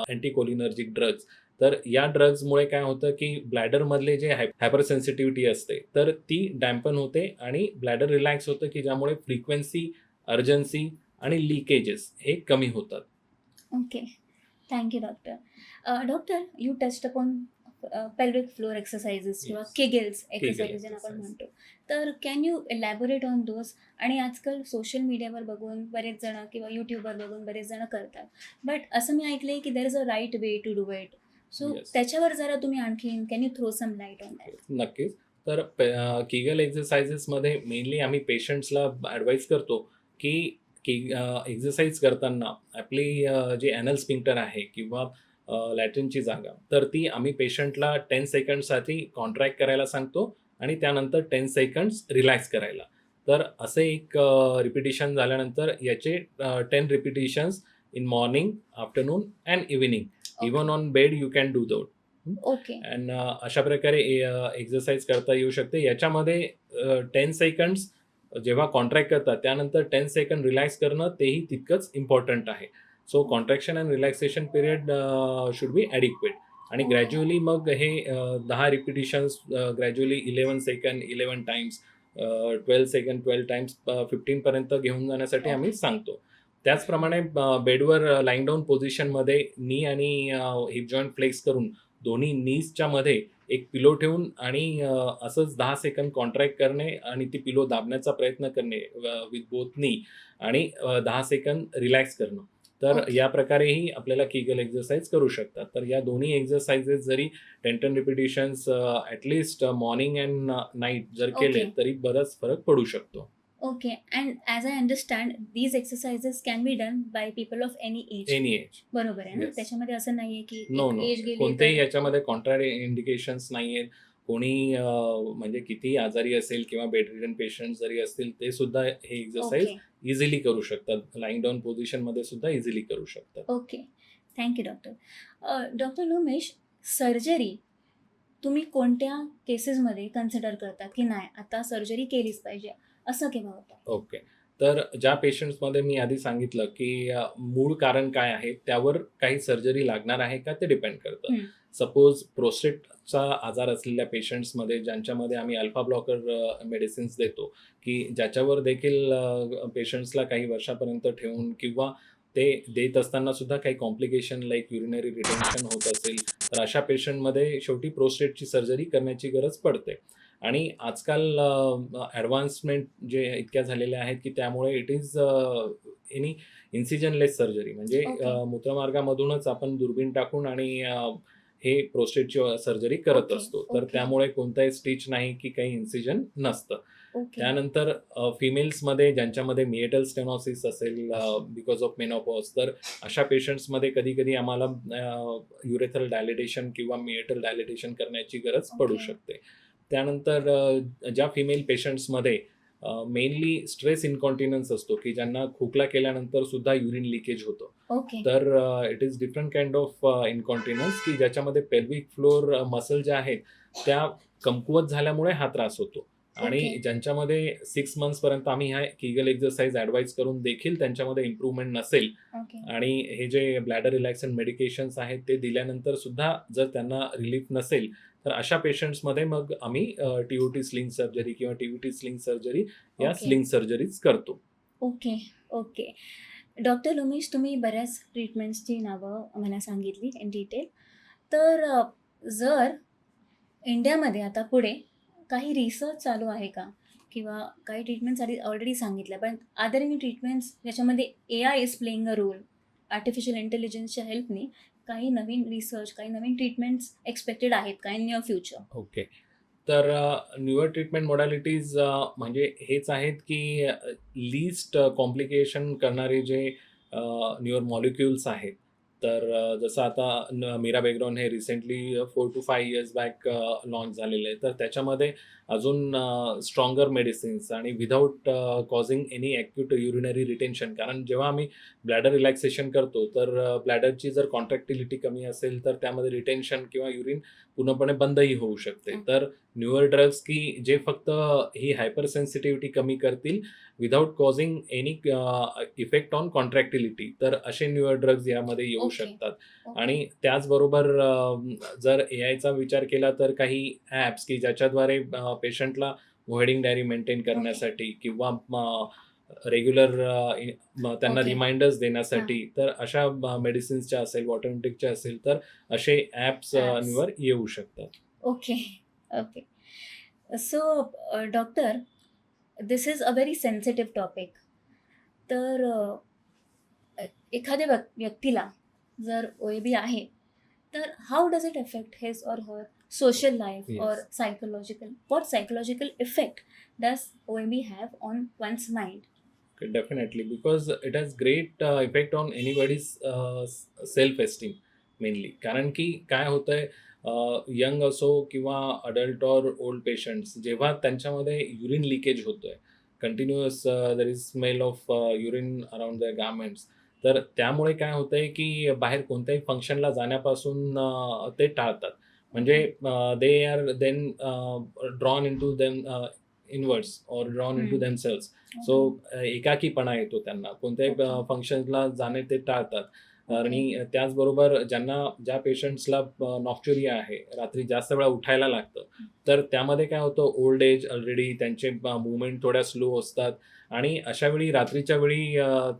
अँटीकोलिनर्जिक ड्रग्ज, तर या ड्रग्जमुळे काय होतं की ब्लॅडरमधले जे हायपर सेन्सिटिव्हिटी असते तर ती डॅम्पन होते आणि ब्लॅडर रिलॅक्स होतं, की ज्यामुळे फ्रिक्वेन्सी, अर्जन्सी आणि लिकेजेस हे कमी होतात. Okay. Thank you doctor. Doctor, you touched upon pelvic floor exercises किंवा Yes. केगल्स Kegel एक्सरसाइजेस ज्यांना आपण exercise. म्हणतो. तर can you elaborate on those? आणि आजकाल सोशल मीडियावर बघून बरेच जण किंवा यूट्यूबवर बघून बरेच जण करतात. बट असं मी ऐकलंय की there is a right way to do it. So Yes. त्याच्यावर जरा तुम्ही आणखीन can you throw some light on that? नक्कीच. तर Kegel एक्सरसाइजेसमध्ये मेनली आम्ही पेशंट्सला ॲडवाईस करतो, की एक्सरसाइज करताना आपली जी ॲनल स्फिंक्टर आहे किंवा लॅट्रिनची जागा, तर ती आम्ही पेशंटला 10 सेकंड्ससाठी कॉन्ट्रॅक्ट करायला सांगतो आणि त्यानंतर 10 सेकंड्स रिलॅक्स करायला. तर असे एक रिपिटिशन झाल्यानंतर याचे 10 repetitions in morning, afternoon and evening. Even on bed you can do that. Okay. And अशा प्रकारे एक्सरसाइज करता येऊ शकते. याच्यामध्ये 10 सेकंड्स जेव्हा कॉन्ट्रॅक्ट करतात त्यानंतर 10 सेकंड रिलॅक्स करणं तेही तितकंच इम्पॉर्टंट आहे. So contraction and relaxation period should be adequate आणि Okay. ग्रॅज्युअली मग हे 10 रिपिटिशन्स gradually 11 second 11 times 12 second 12 times 15 पर्यंत घेऊन जाण्यासाठी आम्ही Okay. सांगतो. त्याचप्रमाणे बेडवर लाईंग डाऊन पोझिशनमध्ये नी आणि हिप जॉईंट फ्लेक्स करून दोन्ही नीजच्या मध्ये एक पिलो ठेवून आणि असंच 10 सेकंद कॉन्ट्रॅक्ट करणे आणि ती पिलो दाबण्याचा प्रयत्न करणे विथ बोथ नी आणि 10 सेकंद रिलॅक्स करणं. तर Okay. या प्रकारेही आपल्याला Kegel एक्सरसाइज करू शकतात. तर या दोन्ही एक्सरसाइजेस जरी 10-10 repetitions at least morning and night जर केले Okay. तरी बराच फरक पडू शकतो. Okay. And as I understand these exercises can be done by people of any age. Any age. बरोबर आहे ना? Yes. त्याच्यामध्ये असं नाहीये की नो, एक नो. एज गेली कोणतेही तर याच्यामध्ये कॉन्ट्रारी इंडिकेशन्स नाहीयेत. कोणी म्हणजे कितीही आजारी असेल किंवा बेडरिडन पेशंट जरी असतील ते सुद्धा हे एक्सरसाइज ओके. इझिली करू शकतात. लाईंग डाऊन पोझिशनमध्ये सुद्धा इझिली करू शकतात. Okay. Thank you doctor. Doctor Lomesh, surgery तुम्ही कोणत्या केसेसमध्ये कन्सिडर करतात की नाही आता सर्जरी केलीच पाहिजे, असं केव्हा होतं? ओके. तर ज्या पेशंट्समध्ये मी आधी सांगितलं, की मूळ कारण काय आहे, त्यावर काही सर्जरी लागणार आहे का ते डिपेंड करतं. हं. सपोज प्रोस्टेटचा आजार असलेल्या पेशंट्समध्ये ज्यांच्यामध्ये आम्ही अल्फा ब्लॉकर मेडिसिन्स देतो, की ज्याच्यावर देखील पेशंट्सला काही वर्षापर्यंत ठेवून किंवा ते देत असताना सुद्धा काही कॉम्प्लिकेशन लाईक युरिनरी रिटेन्शन होत असेल, तर अशा पेशंटमध्ये शेवटी प्रोस्टेटची सर्जरी करण्याची गरज पडते. आणि आजकाल ॲडव्हान्समेंट जे इतक्या झालेल्या आहेत, की त्यामुळे इट इज एनी इन्सिजनलेस सर्जरी म्हणजे ओके. मूत्रमार्गामधूनच आपण दुर्बीण टाकून आणि हे प्रोस्टेटची सर्जरी करत ओके. असतो. तर ओके. त्यामुळे कोणताही स्टिच नाही, की काही इन्सिजन नसतं. ओके. त्यानंतर फिमेल्समध्ये ज्यांच्यामध्ये मिएटल स्टेनॉसिस असेल बिकॉज ऑफ मेनोपॉज, तर अशा पेशंट्समध्ये कधी-कधी आम्हाला युरेथ्रल डायलिटेशन किंवा मिएटल डायलिटेशन करण्याची गरज पडू ओके. शकते. त्यानंतर ज्या फिमेल पेशंट्समध्ये मेनली स्ट्रेस इन्कॉन्टिनन्स असतो, की ज्यांना खोकला केल्यानंतर सुद्धा युरिन लिकेज होतं. ओके. तर it is different kind of incontinence, की ज्याच्यामध्ये पेल्विक फ्लोर मसल ज्या आहेत त्या कमकुवत झाल्यामुळे हा त्रास होतो. आणि ओके. ज्यांच्यामध्ये 6 मंथ्सपर्यंत आम्ही हा Kegel एक्सरसाइज ॲडवाईज करून देखील त्यांच्यामध्ये इम्प्रूव्हमेंट नसेल ओके. आणि हे जे ब्लॅडर रिलॅक्सन मेडिकेशन्स आहेत ते दिल्यानंतर सुद्धा जर त्यांना रिलीफ नसेल, तर अशा पेशंट्समध्ये मग आम्ही TOT स्लिंग सर्जरी किंवा TVT स्लिंग सर्जरी या ओके. स्लिंग सर्जरीज करतो. ओके. ओके. डॉक्टर लोमेश, तुम्ही बऱ्याच ट्रीटमेंट्सची नावं आम्हाला सांगितली इन डिटेल. तर जर इंडियामध्ये आता पुढे काही रिसर्च चालू आहे का? किंवा काही ट्रीटमेंट्स ऑलरेडी सांगितल्या, पण आर देअर एनी ट्रीटमेंट्स ज्याच्यामध्ये AI is playing a role? Artificial इंटेलिजन्सच्या हेल्पनी काही नवीन रिसर्च, काही नवीन ट्रीटमेंट्स एक्सपेक्टेड आहेत का इन नियर फ्युचर? ओके. तर न्यूअर ट्रीटमेंट मॉडॅलिटीज म्हणजे हेच आहेत, की लीस्ट कॉम्प्लिकेशन करणारे जे न्यूअर मॉलिक्युल्स आहेत. तर जसं आता मिराबेग्रॉन हे recently 4 to 5 years back launch झालेलं आहे. तर त्याच्यामध्ये अजून स्ट्रॉंगर मेडिसिन्स आणि without causing any acute urinary retention. कारण जेव्हा आम्ही ब्लॅडर रिलॅक्सेशन करतो, तर ब्लॅडरची जर कॉन्ट्रॅक्टिलिटी कमी असेल, तर त्यामध्ये रिटेन्शन किंवा युरिन पूर्णपणे बंदही होऊ शकते. ओके. तर न्यूअर ड्रग्स की जे फक्त ही हायपर सेन्सिटिव्हिटी कमी करतील without causing any effect on contractility. तर असे न्यूअर ड्रग्ज यामध्ये येऊ ओके. शकतात. ओके. आणि त्याचबरोबर जर एआयचा विचार केला तर काही ॲप्स की ज्याच्याद्वारे पेशंटला व्हेडिंग डायरी मेंटेन करण्यासाठी किंवा रेग्युलर त्यांना ओके. रिमाइंडर्स देण्यासाठी, तर अशा मेडिसिन्सच्या असेल, ऑटोमॅटिकच्या असेल, तर असे ॲप्स ॲप्स. वर येऊ शकतात. Okay. Okay. So doctor, this is a very sensitive topic. तर एखाद्या व्यक्तीला जर OAB आहे, तर how does it affect his और हर social life or Yes. psychological? What psychological effect does OAB have on one's mind? Definitely, because it has great effect on anybody's self esteem mainly. कारण की काय होतंय, young असो किंवा adult और old patients, जेव्हा त्यांच्यामध्ये युरिन लिकेज होतोय continuous, there is smell of urine around the garments, तर त्यामुळे काय होतंय की बाहेर कोणत्याही फंक्शनला जाण्यापासून ते टाळतात. म्हणजे they are then drawn into them inwards or drawn into hmm. Themselves. So एकाकीपणा येतो त्यांना, कोणत्याही Okay. फंक्शनला जाणे ते टाळतात. Okay. आणि त्याचबरोबर ज्या पेशंट्सला नॉक्च्युरिया आहे, रात्री जास्त वेळा उठायला लागतं, तर त्यामध्ये काय होतं, ओल्ड एज ऑलरेडी, त्यांचे मुवमेंट थोड्या स्लो असतात आणि अशा वेळी रात्रीच्या वेळी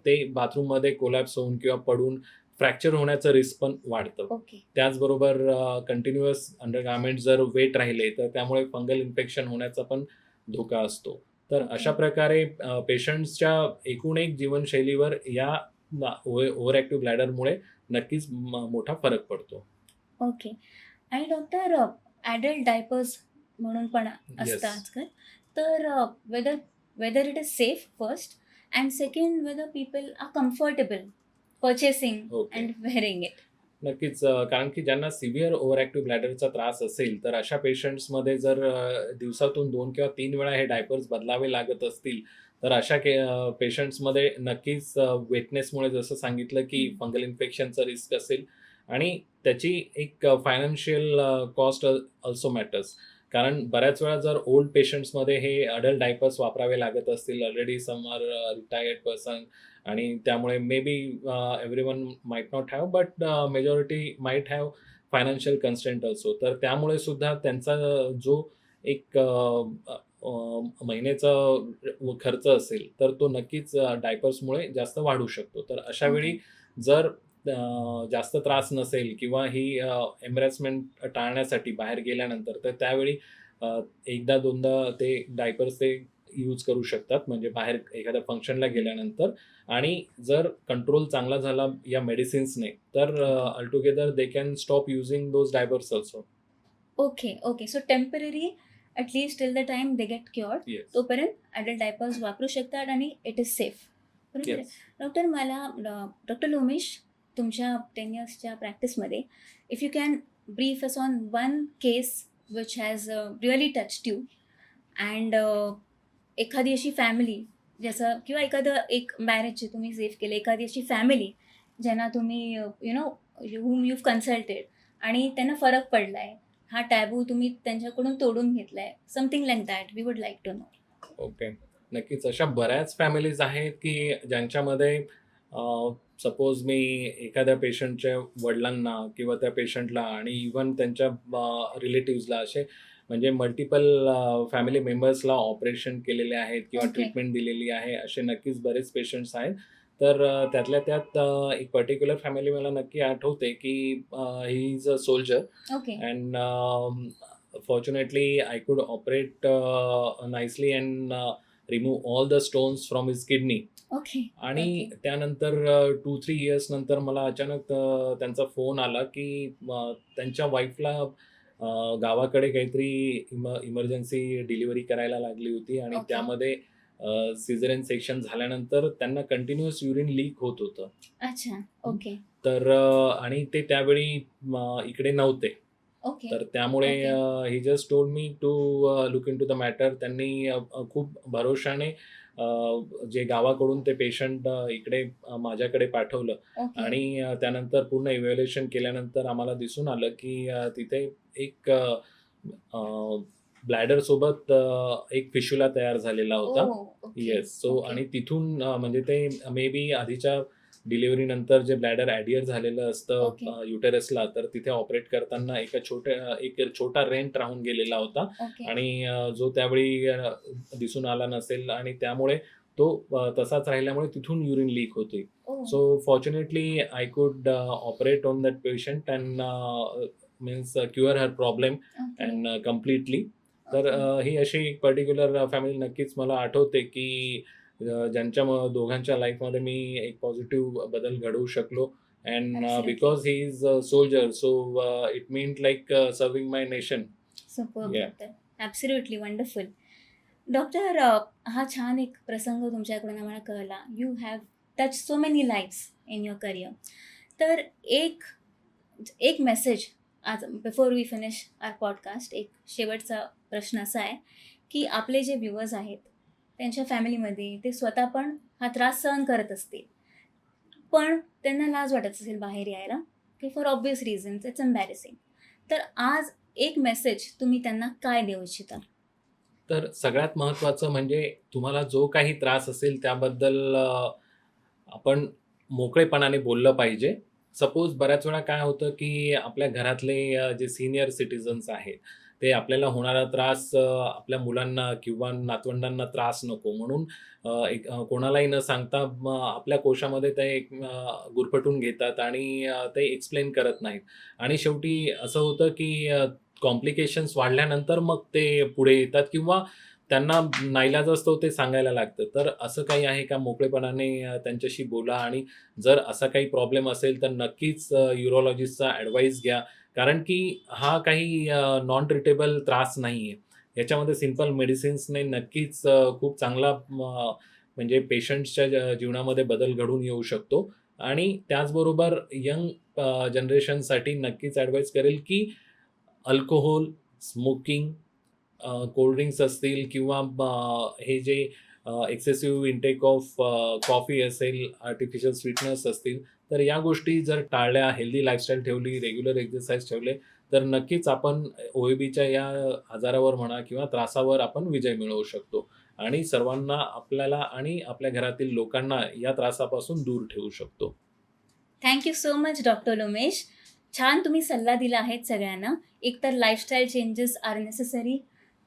ते बाथरूममध्ये कोलॅप्स होऊन किंवा पडून फ्रॅक्चर होण्याचं रिस्क पण वाढतं. Okay. त्याचबरोबर कंटिन्युअस अंडरगार्मेंट जर वेट राहिले तर त्यामुळे फंगल इन्फेक्शन होण्याचा पण धोका असतो. तर Okay. अशा प्रकारे पेशंट्सच्या एकूण एक जीवनशैलीवर या ओव्हर ॲक्टिव्ह ब्लॅडरमुळे नक्कीच मोठा फरक पडतो. ओके. आणि डॉक्टर, ॲडल्ट डायपर्स म्हणून पण असतं येस. आजकाल. तर whether it is safe first, and second whether people are comfortable purchasing okay. And wearing it. नक्कीच, कारण की ज्यांना सिव्हिअर ओव्हर ॲक्टिव्ह ब्लॅडरचा त्रास असेल, तर अशा पेशंट्समध्ये जर दिवसातून 2 किंवा 3 वेळा हे डायपर्स बदलावे लागत असतील, तर अशा पेशंट्समध्ये नक्कीच वेटनेसमुळे जसं सांगितलं की फंगल इन्फेक्शनचा रिस्क असेल आणि त्याची एक फायनान्शियल कॉस्ट अल्सो मॅटर्स. कारण बऱ्याच वेळा जर ओल्ड पेशंट्समध्ये हे अडल्ट डायपर्स वापरावे लागत असतील, already some are retired person, आणि त्यामुळे maybe everyone might not have, but majority might have financial constraint also. तर त्यामुळे सुद्धा त्यांचा जो एक महिन्याचा खर्च असेल, तर तो नक्कीच डायपर्समुळे जास्त वाढू शकतो. तर अशा वेळी जर जास्त त्रास नसेल किंवा ही एम्बॅरसमेंट टाळण्यासाठी बाहेर गेल्यानंतर, तर त्यावेळी एकदा दोनदा ते डायपर्स ते यूज करू शकतात, म्हणजे बाहेर एखाद्या फंक्शनला गेल्यानंतर. आणि जर कंट्रोल चांगला झाला या मेडिसिन्सने, तर altogether they can stop using those diapers also. Okay. Okay. So temporary, at least till the time they get cured, yes. तोपर्यंत ॲडल्ट डायपर्स वापरू शकतात आणि इट इज सेफ. बरोबर आहे. येस. डॉक्टर, मला डॉक्टर लोमेश, तुमच्या 10 इयर्सच्या प्रॅक्टिसमध्ये, if you can brief us on one case which has really touched you, and एखादी अशी फॅमिली, जसं किंवा एखादं एक मॅरेज जे तुम्ही सेव्ह केलं, एखादी अशी फॅमिली ज्यांना तुम्ही whom you've कन्सल्टेड आणि त्यांना फरक पडला आहे, हा टॅबू तुम्ही त्यांच्याकडून तोडून घेतला आहे, something like that we would like to know. Okay. नक्कीच अशा बऱ्याच फॅमिलीज आहेत की ज्यांच्यामध्ये सपोज मी एखाद्या पेशंटच्या वडिलांना किंवा त्या पेशंटला आणि इवन त्यांच्या रिलेटिव्सला, असे म्हणजे मल्टिपल फॅमिली मेंबर्सला ऑपरेशन केलेले आहेत किंवा Okay. ट्रीटमेंट दिलेली आहे, असे नक्कीच बरेच पेशंट्स आहेत. तर त्यातल्या त्यात एक पर्टिक्युलर फॅमिली मला नक्की आठवते की ही is a soldier, okay. And fortunately I could operate nicely and remove all the stones from his kidney. Okay. आणि ओके. त्यानंतर 2-3 इयर्स नंतर मला अचानक त्यांचा फोन आला की त्यांच्या वाईफला गावाकडे काहीतरी इमर्जन्सी डिलिव्हरी करायला लागली होती आणि Okay. त्यामध्ये सिझेरियन सेक्शन झाल्यानंतर त्यांना कंटिन्युअस युरिन लीक होत होतं. अच्छा. ओके. तर आणि ते त्यावेळी इकडे नव्हते. ओके. तर त्यामुळे he just told me to look into the matter. त्यांनी खूप भरोशाने जे गावाकडून ते पेशंट इकडे माझ्याकडे पाठवलं ओके. आणि त्यानंतर पूर्ण इव्हॅल्युएशन केल्यानंतर आम्हाला दिसून आलं की तिथे एक ब्लॅडर सोबत एक फिशुला तयार झालेला होता. ओके. येस. So okay. आणि तिथून म्हणजे ते मे बी आधीच्या डिलिव्हरी नंतर जे ब्लॅडर ॲडियर झालेलं असतं ओके. युटेरसला, तर तिथे ऑपरेट करताना एक छोटा रेंट राहून गेलेला होता ओके. आणि जो त्यावेळी दिसून आला नसेल आणि त्यामुळे तो तसाच राहिल्यामुळे तिथून युरिन लीक होते. ओ. So fortunately, I could operate on that patient and means cure her problem okay. and completely. तर ओके. ही अशी एक पर्टिक्युलर फॅमिली नक्कीच मला आठवते, की ज्यांच्यामुळं दोघांच्या लाईफमध्ये मी एक पॉझिटिव्ह बदल घडवू शकलो and Absolutely. Because he is a soldier so it meant like serving my nation. Superb yeah. Doctor. Absolutely wonderful. Doctor, हा छान एक प्रसंग तुमच्याकडून आम्हाला कळला. You have touch so many lifes in your career. तर एक एक मेसेज आज before we finish our podcast, एक शेवटचा प्रश्न असा आहे की आपले जे व्ह्युअर्स आहेत त्यांच्या फॅमिलीमध्ये ते स्वतः पण हा त्रास सहन करत असतील, पण त्यांना लाज वाटत असेल बाहेर यायला, की for obvious reasons it's embarrassing. तर आज एक मेसेज तुम्ही त्यांना काय देऊ इच्छिता? तर सगळ्यात महत्त्वाचं म्हणजे तुम्हाला जो काही त्रास असेल त्याबद्दल आपण मोकळेपणाने बोललं पाहिजे. सपोज बऱ्याच वेळा काय होतं, की आपल्या घरातले जे सीनियर सिटिझन्स आहेत, ते आपल्याला होणारा त्रास आपल्या मुलांना किंवा नातवंडांना त्रास नको म्हणून कोणालाही न सांगता आपल्या कोशामध्ये ते एक गुरफटून घेतात आणि ते एक्सप्लेन करत नाहीत. आणि शेवटी असं होतं, की कॉम्प्लिकेशन्स वाढल्यानंतर मग ते पुढे येतात किंवा त्यांना नाईलाज असतो ते सांगायला लागतं. तर असं काही आहे का? मोकळेपणाने त्यांच्याशी बोला आणि जर असा काही प्रॉब्लेम असेल तर नक्कीच युरोलॉजिस्टचा ॲडवाईस घ्या. कारण की हा काही नॉन ट्रीटेबल त्रास नाहीये. याच्यामध्ये सिंपल मेडिसिन्सने नक्कीच खूप चांगला म्हणजे पेशंट्सच्या जीवनामध्ये बदल घडून येऊ शकतो. आणि त्याचबरोबर यंग जनरेशनसाठी नक्कीच ॲडवाईस करेल, की अल्कोहोल, स्मोकिंग, कोल्ड ड्रिंक्स असतील किंवा हे जे एक्सेसिव्ह इंटेक ऑफ कॉफी असेल, आर्टिफिशियल स्वीटनर्स असतील, तर या गोष्टी जर टाळल्या, हेल्दी लाईफस्टाईल ठेवली, रेग्युलर एक्सरसाइज ठेवले, तर नक्कीच आपण OABच्या या आजारावर म्हणा किंवा त्रासावर आपण विजय मिळवू शकतो आणि सर्वांना आपल्याला आणि आपल्या घरातील लोकांना या त्रासापासून दूर ठेवू शकतो. Thank you so much doctor Umesh. छान तुम्ही सल्ला दिला आहे सगळ्यांना. एकतर lifestyle changes are necessary.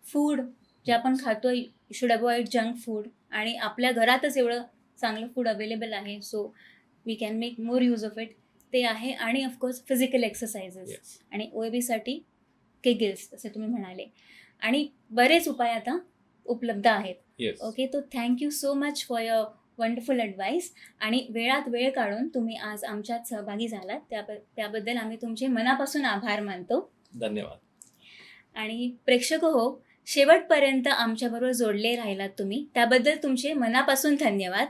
Food जे आपण खातो शुड अवॉइड जंक फूड, आणि आपल्या घरातच एवढं चांगलं फूड अवेलेबल आहे, so we can make more use of it. ते आहे. आणि ऑफकोर्स फिजिकल एक्सरसाइजेस येस. आणि OABसाठी केगिल्स जसे तुम्ही म्हणाले, आणि बरेच उपाय आता उपलब्ध आहेत. येस. ओके, तो thank you so much for your wonderful advice. आणि वेळात वेळ काढून तुम्ही आज आमच्यात सहभागी झालात त्याबद्दल आम्ही तुमचे मनापासून आभार मानतो. धन्यवाद. आणि प्रेक्षक हो, शेवटपर्यंत आमच्याबरोबर जोडले राहिलात तुम्ही, त्याबद्दल तुमचे मनापासून धन्यवाद.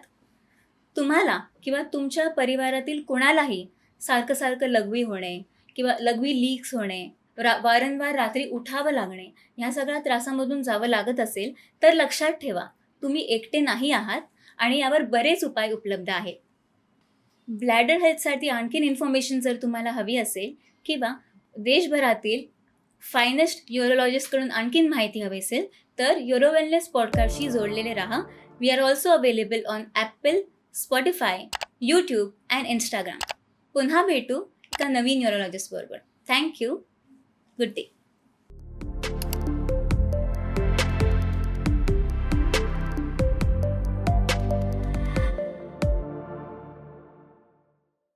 तुम्हाला किंवा तुमच्या परिवारातील कोणालाही सारखं लघवी होणे किंवा लघवी लीक्स होणे, वारंवार रात्री उठावं लागणे, ह्या सगळ्या त्रासामधून जावं लागत असेल तर लक्षात ठेवा, तुम्ही एकटे नाही आहात आणि यावर बरेच उपाय उपलब्ध आहेत. ब्लॅडर हेल्थसाठी आणखीन इन्फॉर्मेशन जर तुम्हाला हवी असेल किंवा देशभरातील फायनेस्ट युरोलॉजिस्टकडून आणखीन माहिती हवी असेल तर युरो वेलनेस पॉडकास्टशी जोडलेले राहा. We are also available on Apple, Spotify, YouTube and Instagram. पुन्हा भेटू एका नवीन युरोलॉजिस्ट बरोबर. थँक्यू. Good day.